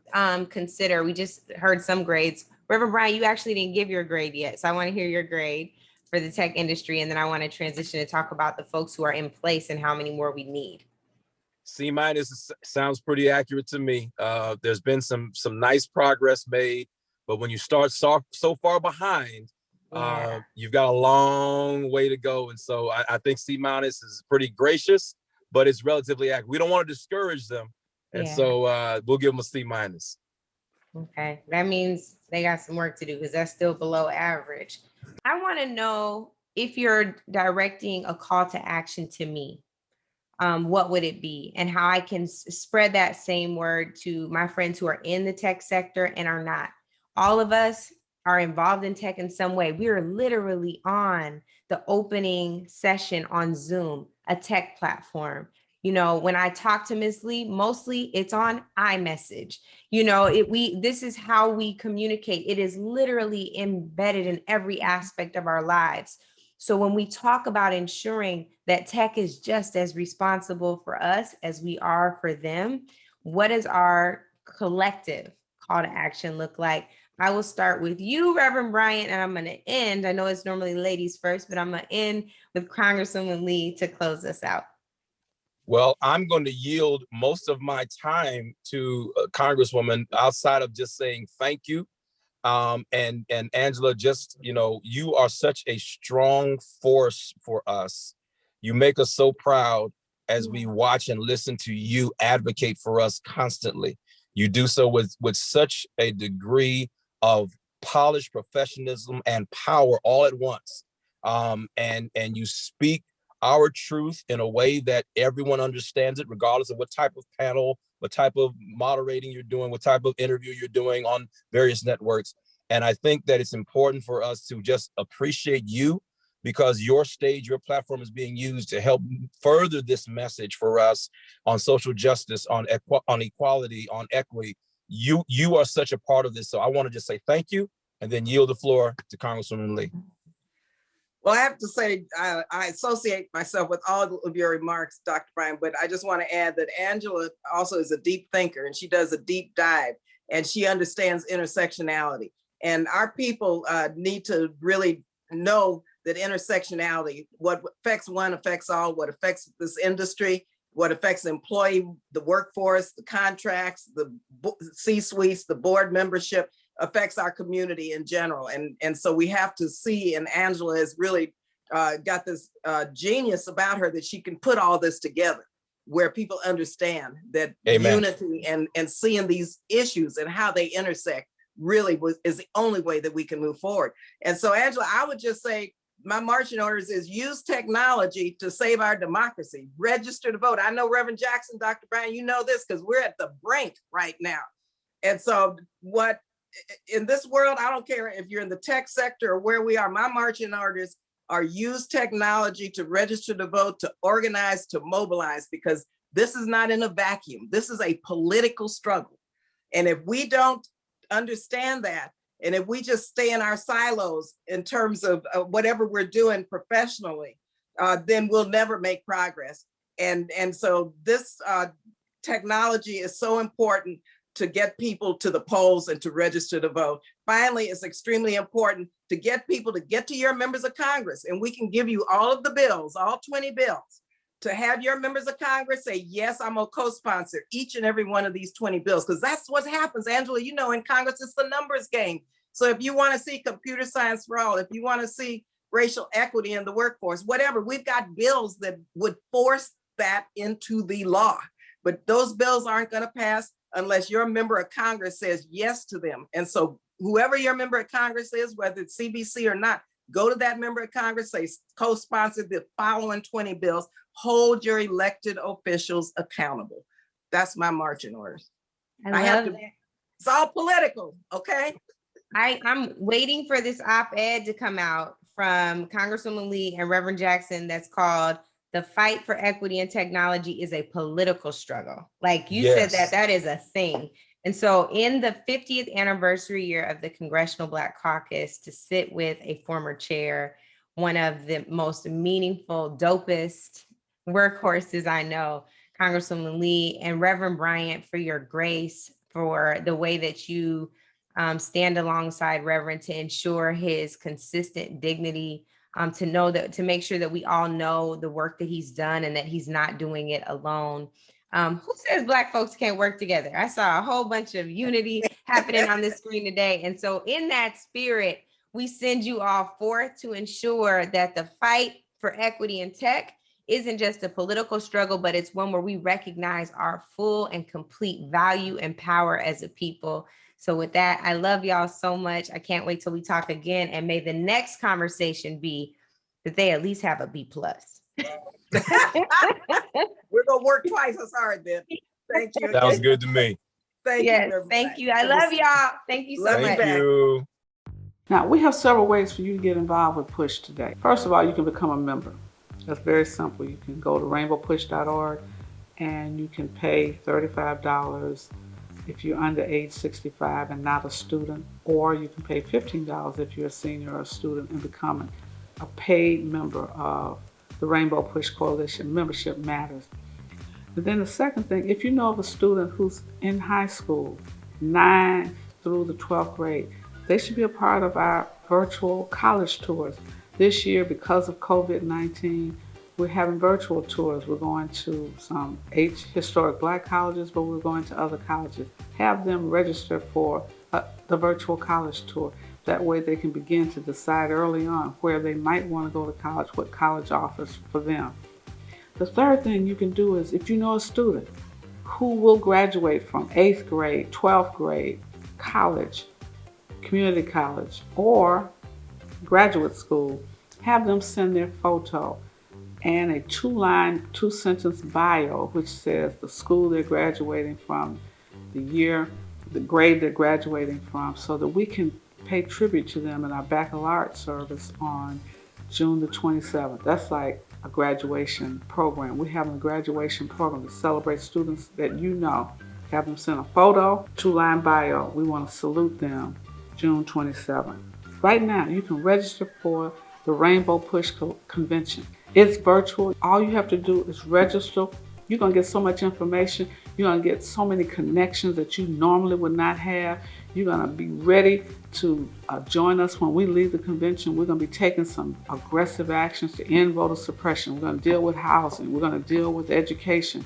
consider, we just heard some grades. Reverend Bryant, you actually didn't give your grade yet. So I want to hear your grade for the tech industry. And then I want to transition to talk about the folks who are in place and how many more we need. C- sounds pretty accurate to me. There's been some nice progress made, but when you start so far behind, you've got a long way to go. And so I think C- is pretty gracious, but it's relatively accurate. We don't want to discourage them. And so we'll give them a C-. Okay, that means they got some work to do because that's still below average. I want to know if you're directing a call to action to me. What would it be, and how I can spread that same word to my friends who are in the tech sector and are not. All of us are involved in tech in some way. We are literally on the opening session on Zoom, a tech platform. You know, when I talk to Ms. Lee, mostly it's on iMessage. You know, this is how we communicate. It is literally embedded in every aspect of our lives. So when we talk about ensuring that tech is just as responsible for us as we are for them, what does our collective call to action look like? I will start with you, Reverend Bryant, and I'm going to end. I know it's normally ladies first, but I'm going to end with Congresswoman Lee to close us out. Well, I'm going to yield most of my time to Congresswoman outside of just saying thank you. And Angela, just, you are such a strong force for us. You make us so proud as we watch and listen to you advocate for us constantly. You do so with such a degree of polished professionalism and power all at once. And you speak our truth in a way that everyone understands it, regardless of what type of panel, what type of moderating you're doing, what type of interview you're doing on various networks. And I think that it's important for us to just appreciate you, because your stage, your platform is being used to help further this message for us on social justice, on equality, on equity. You are such a part of this. So I want to just say thank you and then yield the floor to Congresswoman Lee. Well, I have to say, I associate myself with all of your remarks, Dr. Bryan, but I just want to add that Angela also is a deep thinker, and she does a deep dive, and she understands intersectionality. And our people need to really know that intersectionality, what affects one affects all, what affects this industry, what affects the employee, the workforce, the contracts, the C-suites, the board membership, affects our community in general. And so we have to see, and Angela has really got this genius about her that she can put all this together where people understand that unity and seeing these issues and how they intersect really is the only way that we can move forward. And so Angela, I would just say, my marching orders is use technology to save our democracy. Register to vote. I know Reverend Jackson, Dr. Bryan, you know this because we're at the brink right now. And so what in this world, I don't care if you're in the tech sector or where we are, my marching orders are use technology to register to vote, to organize, to mobilize, because this is not in a vacuum. This is a political struggle. And if we don't understand that, and if we just stay in our silos in terms of whatever we're doing professionally, then we'll never make progress. And so this technology is so important to get people to the polls and to register to vote. Finally, it's extremely important to get people to get to your members of Congress, and we can give you all of the bills, all 20 bills, to have your members of Congress say, yes, I'm gonna co-sponsor each and every one of these 20 bills, because that's what happens, Angela, you know, in Congress, it's the numbers game. So if you want to see computer science for all, if you want to see racial equity in the workforce, whatever, we've got bills that would force that into the law. But those bills aren't going to pass unless your member of Congress says yes to them. And so whoever your member of Congress is, whether it's CBC or not, go to that member of Congress, say, co-sponsor the following 20 bills, hold your elected officials accountable. That's my marching orders. I love that. It's all political, okay? I'm waiting for this op-ed to come out from Congresswoman Lee and Reverend Jackson that's called "The Fight for Equity and Technology is a Political Struggle." Like you said, that is a thing. And so in the 50th anniversary year of the Congressional Black Caucus, to sit with a former chair, one of the most meaningful, dopest workhorses I know, Congresswoman Lee, and Reverend Bryant, for your grace, for the way that you stand alongside Reverend to ensure his consistent dignity, to know that, to make sure that we all know the work that he's done and that he's not doing it alone. Who says Black folks can't work together? I saw a whole bunch of unity happening on the screen today. And so in that spirit, we send you all forth to ensure that the fight for equity in tech isn't just a political struggle, but it's one where we recognize our full and complete value and power as a people. So with that, I love y'all so much. I can't wait till we talk again. And may the next conversation be that they at least have a B+. We're gonna work twice as hard then. Thank you. That was good to me. Thank you. Thank you. I love y'all. Thank you so much. Thank you. Now, we have several ways for you to get involved with PUSH today. First of all, you can become a member. That's very simple. You can go to rainbowpush.org and you can pay $35 if you're under age 65 and not a student, or you can pay $15 if you're a senior or a student and become a paid member of the Rainbow Push Coalition. Membership matters. And then the second thing, if you know of a student who's in high school, 9th through the 12th grade, they should be a part of our virtual college tours. This year, because of COVID-19, we're having virtual tours. We're going to some 8 historic Black colleges, but we're going to other colleges. Have them register for the virtual college tour. That way they can begin to decide early on where they might want to go to college, what college offers for them. The third thing you can do is, if you know a student who will graduate from 8th grade, 12th grade, college, community college, or graduate school, have them send their photo and a 2-line, 2-sentence bio, which says the school they're graduating from, the year, the grade they're graduating from, so that we can pay tribute to them in our baccalaureate service on June the 27th. That's like a graduation program. We're having a graduation program to celebrate students that you know. Have them send a photo, 2-line bio. We want to salute them June 27th. Right now, you can register for the Rainbow Push Convention. It's virtual. All you have to do is register. You're going to get so much information. You're going to get so many connections that you normally would not have. You're going to be ready to join us when we leave the convention. We're going to be taking some aggressive actions to end voter suppression. We're going to deal with housing. We're going to deal with education,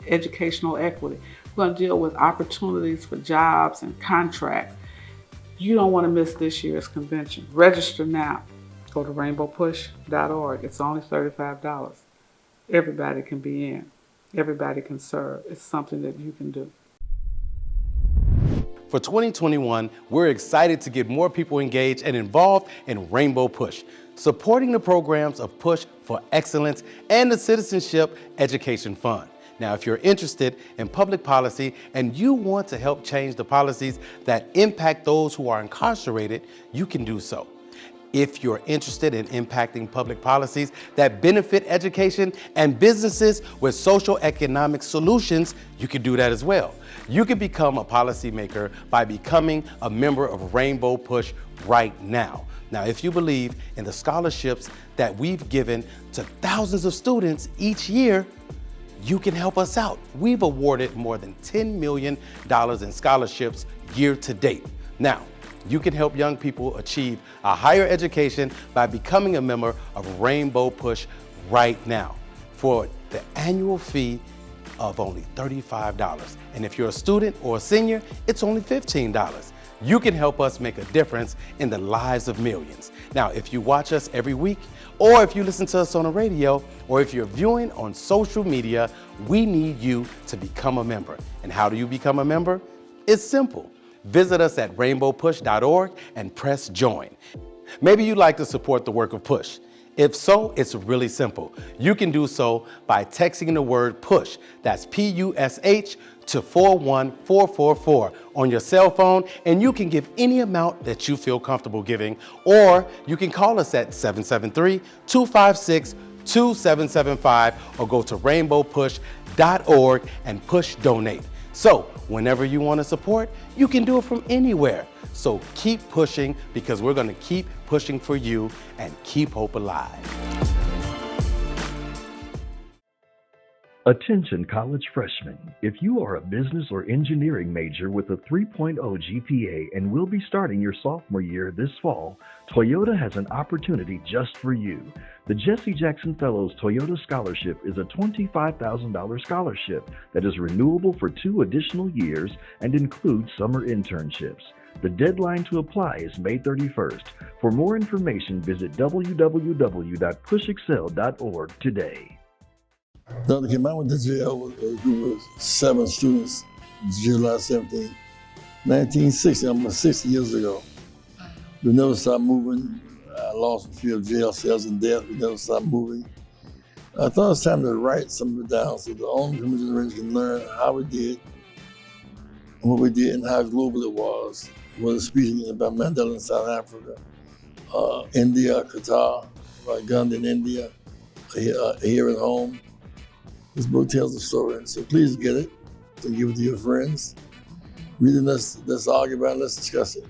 educational equity. We're going to deal with opportunities for jobs and contracts. You don't want to miss this year's convention. Register now. Go to rainbowpush.org. It's only $35. Everybody can be in. Everybody can serve. It's something that you can do. For 2021, we're excited to get more people engaged and involved in Rainbow Push, supporting the programs of Push for Excellence and the Citizenship Education Fund. Now, if you're interested in public policy and you want to help change the policies that impact those who are incarcerated, you can do so. If you're interested in impacting public policies that benefit education and businesses with social economic solutions, you can do that as well. You can become a policymaker by becoming a member of Rainbow Push right now. Now, if you believe in the scholarships that we've given to thousands of students each year, you can help us out. We've awarded more than $10 million in scholarships year to date. Now, you can help young people achieve a higher education by becoming a member of Rainbow Push right now for the annual fee of only $35. And if you're a student or a senior, it's only $15. you can help us make a difference in the lives of millions. Now, if you watch us every week, or if you listen to us on the radio, or if you're viewing on social media, we need you to become a member. And how do you become a member? It's simple. Visit us at rainbowpush.org and press join. Maybe you'd like to support the work of PUSH. If so, it's really simple. You can do so by texting the word PUSH, that's P-U-S-H, to 41444 on your cell phone, and you can give any amount that you feel comfortable giving, or you can call us at 773-256-2775 or go to rainbowpush.org and push donate. So whenever you want to support, you can do it from anywhere. So keep pushing, because we're going to keep pushing for you and keep hope alive. Attention college freshmen, if you are a business or engineering major with a 3.0 GPA and will be starting your sophomore year this fall, Toyota has an opportunity just for you. The Jesse Jackson Fellows Toyota Scholarship is a $25,000 scholarship that is renewable for 2 additional years and includes summer internships. The deadline to apply is May 31st. For more information, visit www.pushexcel.org today. Dr. Kim, I went to jail with a group of 7 students July 17, 1960, almost 60 years ago. We never stopped moving. I lost a few of jail cells and death. We never stopped moving. I thought it was time to write some of it down so the older generation can learn how we did, and what we did, and how global it was. Whether speaking about Mandela in South Africa, India, Qatar, Gandhi in India, here at home. This book tells the story, so please get it and give it to your friends. Read it, let's argue about it, let's discuss it.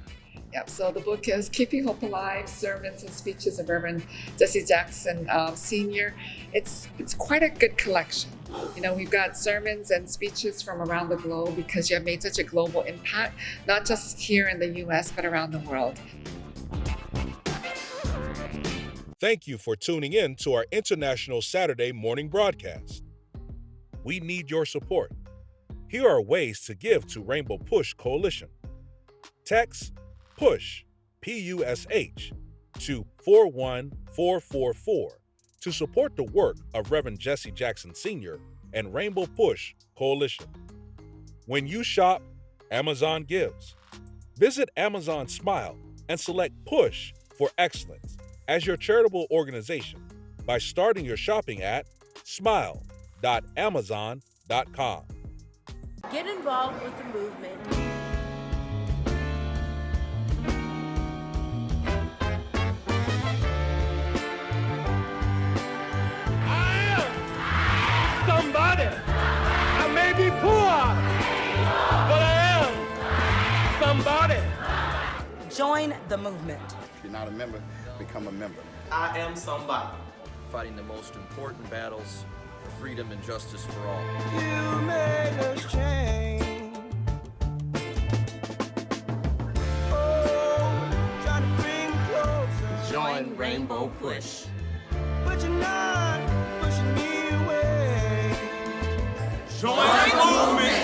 Yep, so the book is Keeping Hope Alive, Sermons and Speeches of Reverend Jesse Jackson Sr. It's quite a good collection. You know, we've got sermons and speeches from around the globe because you have made such a global impact, not just here in the US, but around the world. Thank you for tuning in to our International Saturday morning broadcast. We need your support. Here are ways to give to Rainbow Push Coalition. Text PUSH, P-U-S-H, to 41444 to support the work of Reverend Jesse Jackson Sr. and Rainbow Push Coalition. When you shop, Amazon gives. Visit Amazon Smile and select PUSH for Excellence as your charitable organization by starting your shopping at smile.amazon.com. Get involved with the movement. Somebody. I may be poor, but I am somebody. Join the movement. If you're not a member, become a member. I am somebody. Fighting the most important battles for freedom and justice for all. You made us change. Oh, trying to bring closer. Join Rainbow Push. But you're not pushing me away. Join the movement.